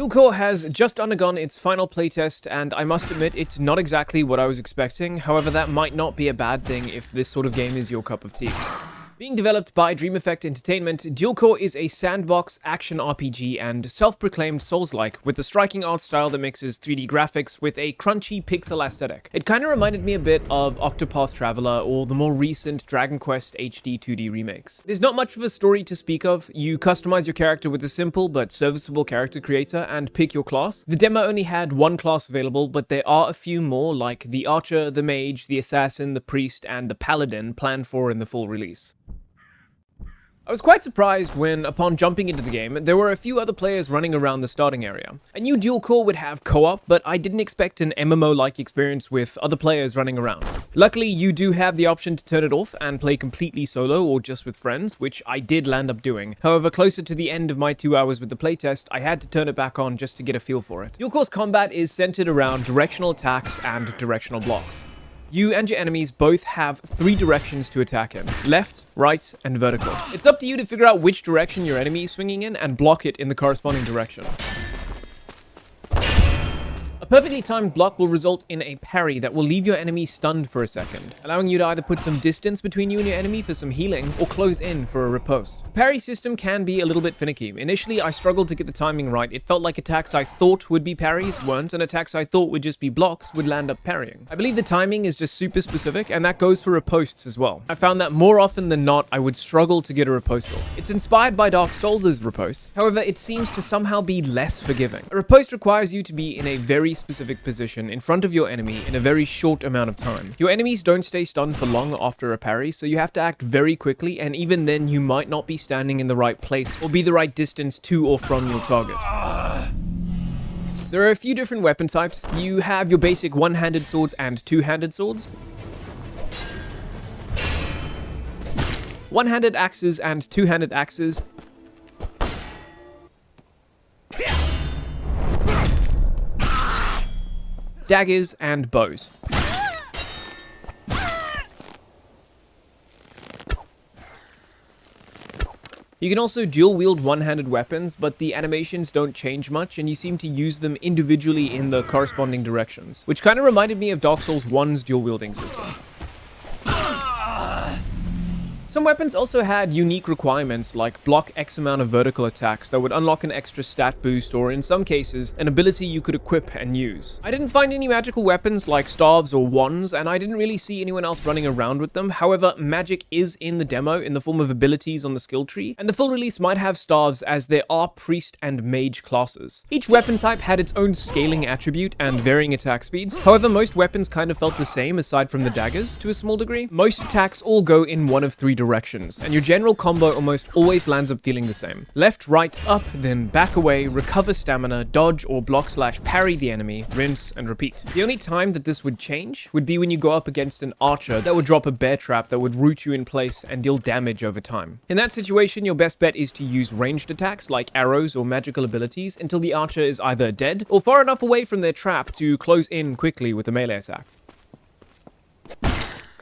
Duel Corp has just undergone its final playtest, and I must admit it's not exactly what I was expecting. However, that might not be a bad thing if this sort of game is your cup of tea. Being developed by Dream Effect Entertainment, Duel Corp is a sandbox action RPG and self-proclaimed Soulslike with a striking art style that mixes 3D graphics with a crunchy pixel aesthetic. It kind of reminded me a bit of Octopath Traveler or the more recent Dragon Quest HD 2D remakes. There's not much of a story to speak of. You customize your character with a simple but serviceable character creator and pick your class. The demo only had one class available, but there are a few more like the Archer, the Mage, the Assassin, the Priest, and the Paladin planned for in the full release. I was quite surprised when, upon jumping into the game, there were a few other players running around the starting area. I knew Duel Corp would have co-op, but I didn't expect an MMO-like experience with other players running around. Luckily, you do have the option to turn it off and play completely solo or just with friends, which I did land up doing. However, closer to the end of my 2 hours with the playtest, I had to turn it back on just to get a feel for it. Duel Corp's combat is centered around directional attacks and directional blocks. You and your enemies both have 3 directions to attack in: left, right, and vertical. It's up to you to figure out which direction your enemy is swinging in and block it in the corresponding direction. A perfectly timed block will result in a parry that will leave your enemy stunned for a second, allowing you to either put some distance between you and your enemy for some healing, or close in for a riposte. The parry system can be a little bit finicky. Initially, I struggled to get the timing right. It felt like attacks I thought would be parries weren't, and attacks I thought would just be blocks would land up parrying. I believe the timing is just super specific, and that goes for ripostes as well. I found that more often than not, I would struggle to get a riposte off. It's inspired by Dark Souls' riposte, however, it seems to somehow be less forgiving. A riposte requires you to be in a very specific position in front of your enemy in a very short amount of time. Your enemies don't stay stunned for long after a parry, so you have to act very quickly, and even then you might not be standing in the right place or be the right distance to or from your target. There are a few different weapon types. You have your basic one-handed swords and two-handed swords, one-handed axes and two-handed axes, daggers, and bows. You can also dual-wield one-handed weapons, but the animations don't change much, and you seem to use them individually in the corresponding directions, which kind of reminded me of Dark Souls 1's dual-wielding system. Some weapons also had unique requirements like block X amount of vertical attacks that would unlock an extra stat boost, or in some cases, an ability you could equip and use. I didn't find any magical weapons like staves or wands, and I didn't really see anyone else running around with them. However, magic is in the demo in the form of abilities on the skill tree, and the full release might have staves as there are priest and mage classes. Each weapon type had its own scaling attribute and varying attack speeds. However, most weapons kind of felt the same aside from the daggers to a small degree. Most attacks all go in one of 3 directions, and your general combo almost always lands up feeling the same. Left, right, up, then back away, recover stamina, dodge or block/parry the enemy, rinse, and repeat. The only time that this would change would be when you go up against an archer that would drop a bear trap that would root you in place and deal damage over time. In that situation, your best bet is to use ranged attacks like arrows or magical abilities until the archer is either dead or far enough away from their trap to close in quickly with a melee attack.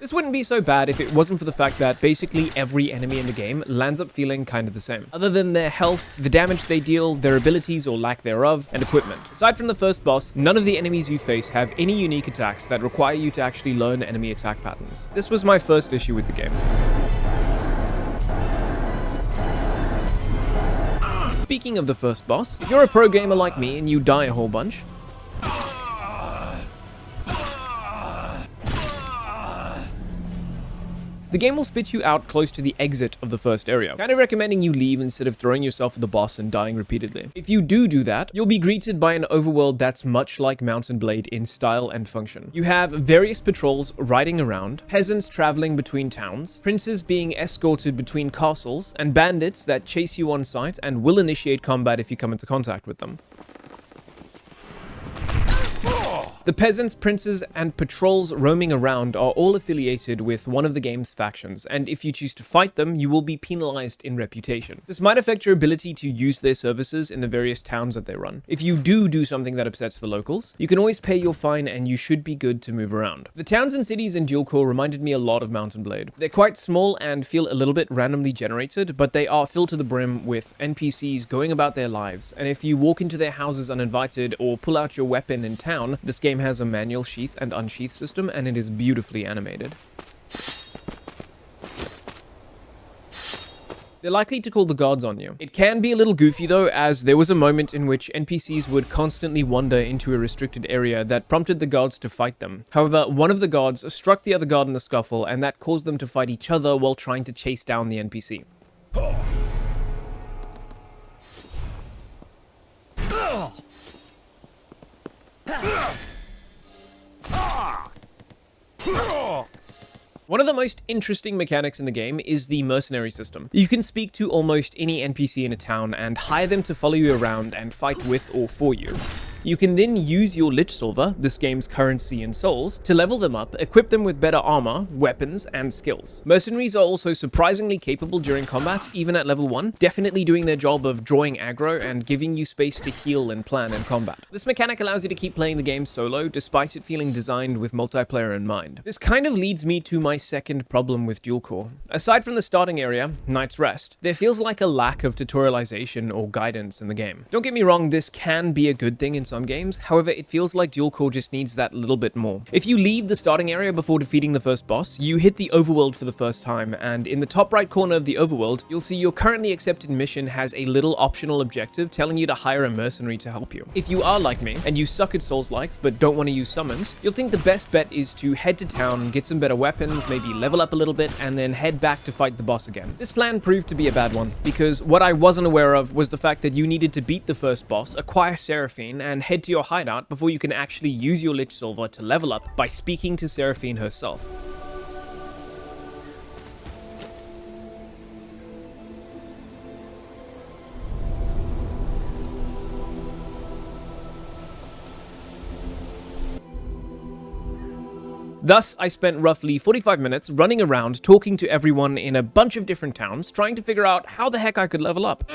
This wouldn't be so bad if it wasn't for the fact that basically every enemy in the game lands up feeling kind of the same, other than their health, the damage they deal, their abilities or lack thereof, and equipment. Aside from the first boss, none of the enemies you face have any unique attacks that require you to actually learn enemy attack patterns. This was my first issue with the game. Speaking of the first boss, if you're a pro gamer like me and you die a whole bunch, the game will spit you out close to the exit of the first area, kind of recommending you leave instead of throwing yourself at the boss and dying repeatedly. If you do that, you'll be greeted by an overworld that's much like Mount & Blade in style and function. You have various patrols riding around, peasants traveling between towns, princes being escorted between castles, and bandits that chase you on sight and will initiate combat if you come into contact with them. The peasants, princes, and patrols roaming around are all affiliated with one of the game's factions, and if you choose to fight them, you will be penalized in reputation. This might affect your ability to use their services in the various towns that they run. If you do something that upsets the locals, you can always pay your fine and you should be good to move around. The towns and cities in Duel Corp reminded me a lot of Mount & Blade. They're quite small and feel a little bit randomly generated, but they are filled to the brim with NPCs going about their lives, and if you walk into their houses uninvited or pull out your weapon in town, this game has a manual sheath and unsheath system, and it is beautifully animated. They're likely to call the guards on you. It can be a little goofy though, as there was a moment in which NPCs would constantly wander into a restricted area that prompted the guards to fight them. However, one of the guards struck the other guard in the scuffle, and that caused them to fight each other while trying to chase down the NPC. One of the most interesting mechanics in the game is the Mercenary system. You can speak to almost any NPC in a town and hire them to follow you around and fight with or for you. You can then use your Lich Silver, this game's currency in souls, to level them up, equip them with better armor, weapons, and skills. Mercenaries are also surprisingly capable during combat, even at level 1, definitely doing their job of drawing aggro and giving you space to heal and plan in combat. This mechanic allows you to keep playing the game solo, despite it feeling designed with multiplayer in mind. This kind of leads me to my second problem with Duel Corp. Aside from the starting area, Night's Rest, there feels like a lack of tutorialization or guidance in the game. Don't get me wrong, this can be a good thing in some games, however it feels like Duel Corp just needs that little bit more. If you leave the starting area before defeating the first boss, you hit the Overworld for the first time, and in the top right corner of the Overworld, you'll see your currently accepted mission has a little optional objective telling you to hire a mercenary to help you. If you are like me, and you suck at Soulslikes but don't want to use summons, you'll think the best bet is to head to town, get some better weapons, maybe level up a little bit, and then head back to fight the boss again. This plan proved to be a bad one, because what I wasn't aware of was the fact that you needed to beat the first boss, acquire Seraphine, and head to your hideout before you can actually use your Lich Silver to level up by speaking to Seraphine herself. Thus, I spent roughly 45 minutes running around talking to everyone in a bunch of different towns, trying to figure out how the heck I could level up.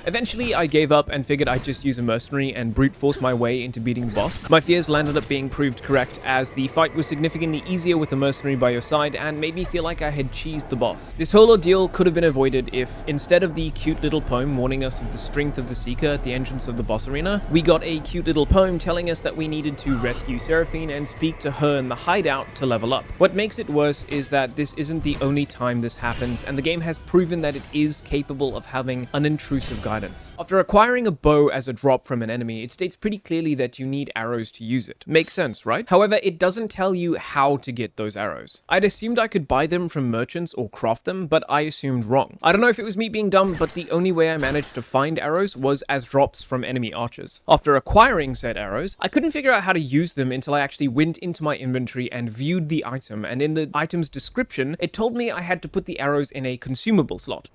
Eventually, I gave up and figured I'd just use a mercenary and brute force my way into beating the boss. My fears landed up being proved correct, as the fight was significantly easier with a mercenary by your side and made me feel like I had cheesed the boss. This whole ordeal could have been avoided if, instead of the cute little poem warning us of the strength of the Seeker at the entrance of the boss arena, we got a cute little poem telling us that we needed to rescue Seraphine and speak to her in the hideout to level up. What makes it worse is that this isn't the only time this happens, and the game has proven that it is capable of having unintrusive guidance. After acquiring a bow as a drop from an enemy, it states pretty clearly that you need arrows to use it. Makes sense, right? However, it doesn't tell you how to get those arrows. I'd assumed I could buy them from merchants or craft them, but I assumed wrong. I don't know if it was me being dumb, but the only way I managed to find arrows was as drops from enemy archers. After acquiring said arrows, I couldn't figure out how to use them until I actually went into my inventory and viewed the item, and in the item's description, it told me I had to put the arrows in a consumable slot.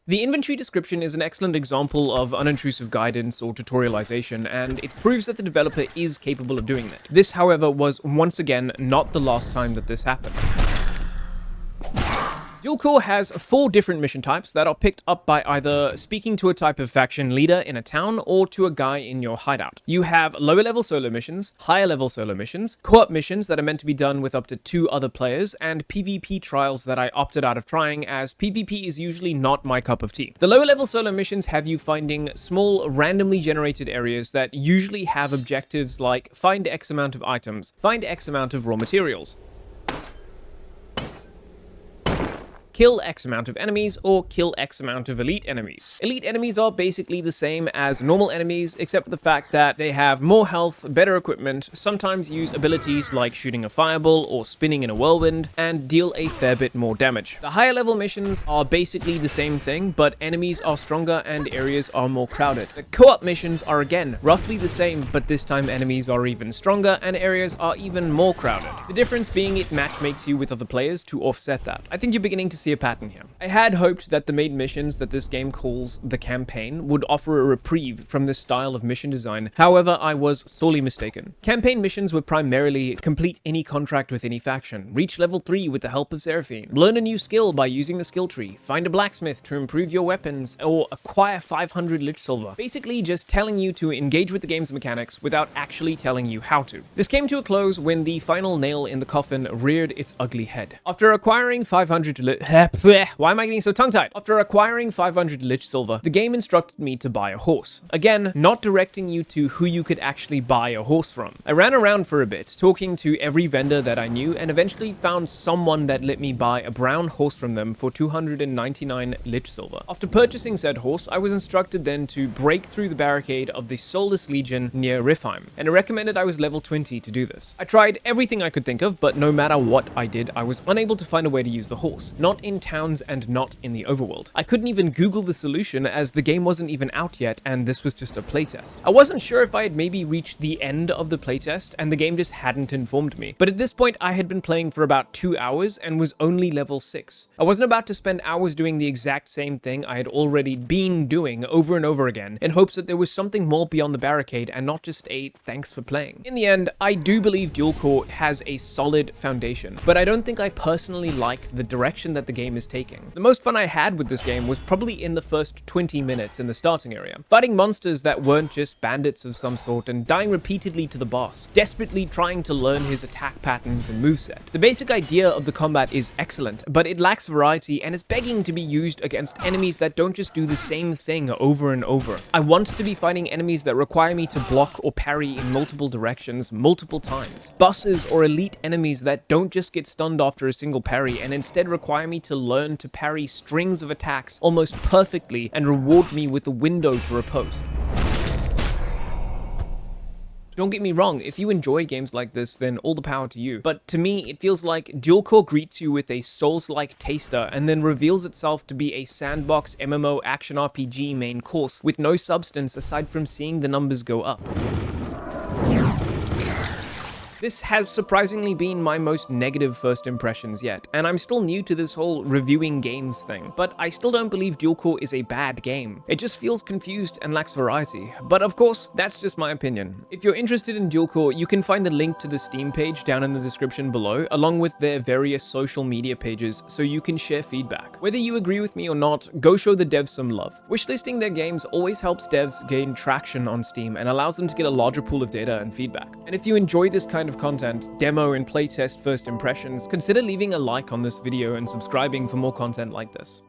The inventory description is an excellent example of unintrusive guidance or tutorialization, and it proves that the developer is capable of doing that. This, however, was once again not the last time that this happened. Duel Corp has 4 different mission types that are picked up by either speaking to a type of faction leader in a town or to a guy in your hideout. You have lower level solo missions, higher level solo missions, co-op missions that are meant to be done with up to 2 other players, and PvP trials that I opted out of trying, as PvP is usually not my cup of tea. The lower level solo missions have you finding small randomly generated areas that usually have objectives like find X amount of items, find X amount of raw materials, kill X amount of enemies or kill X amount of elite enemies. Elite enemies are basically the same as normal enemies, except for the fact that they have more health, better equipment, sometimes use abilities like shooting a fireball or spinning in a whirlwind, and deal a fair bit more damage. The higher level missions are basically the same thing, but enemies are stronger and areas are more crowded. The co-op missions are again roughly the same, but this time enemies are even stronger and areas are even more crowded. The difference being it matchmakes you with other players to offset that. I think you're beginning to see a pattern here. I had hoped that the main missions that this game calls the campaign would offer a reprieve from this style of mission design. However, I was sorely mistaken. Campaign missions were primarily complete any contract with any faction, reach level 3 with the help of Seraphine, learn a new skill by using the skill tree, find a blacksmith to improve your weapons, or acquire 500 lich silver. Basically just telling you to engage with the game's mechanics without actually telling you how to. This came to a close when the final nail in the coffin reared its ugly head. After acquiring 500 why am I getting so tongue-tied? After acquiring 500 lich silver, the game instructed me to buy a horse. Again, not directing you to who you could actually buy a horse from. I ran around for a bit, talking to every vendor that I knew, and eventually found someone that let me buy a brown horse from them for 299 lich silver. After purchasing said horse, I was instructed then to break through the barricade of the Soulless Legion near Rifheim, and it recommended I was level 20 to do this. I tried everything I could think of, but no matter what I did, I was unable to find a way to use the horse. Not in towns and not in the overworld. I couldn't even Google the solution as the game wasn't even out yet and this was just a playtest. I wasn't sure if I had maybe reached the end of the playtest and the game just hadn't informed me. But at this point I had been playing for about 2 hours and was only level 6. I wasn't about to spend hours doing the exact same thing I had already been doing over and over again in hopes that there was something more beyond the barricade and not just a thanks for playing. In the end, I do believe Duel Corp has a solid foundation, but I don't think I personally like the direction that the game is taking. The most fun I had with this game was probably in the first 20 minutes in the starting area, fighting monsters that weren't just bandits of some sort and dying repeatedly to the boss, desperately trying to learn his attack patterns and moveset. The basic idea of the combat is excellent, but it lacks variety and is begging to be used against enemies that don't just do the same thing over and over. I want to be fighting enemies that require me to block or parry in multiple directions multiple times. Bosses or elite enemies that don't just get stunned after a single parry and instead require me to learn to parry strings of attacks almost perfectly and reward me with a window to riposte. Don't get me wrong, if you enjoy games like this, then all the power to you. But to me, it feels like Duel Corp greets you with a Souls-like taster and then reveals itself to be a sandbox MMO action RPG main course with no substance aside from seeing the numbers go up. This has surprisingly been my most negative first impressions yet, and I'm still new to this whole reviewing games thing, but I still don't believe Duel Corp is a bad game. It just feels confused and lacks variety, but of course, that's just my opinion. If you're interested in Duel Corp, you can find the link to the Steam page down in the description below, along with their various social media pages, so you can share feedback. Whether you agree with me or not, go show the devs some love. Wishlisting their games always helps devs gain traction on Steam and allows them to get a larger pool of data and feedback. And if you enjoy this kind of content, demo and playtest first impressions, consider leaving a like on this video and subscribing for more content like this.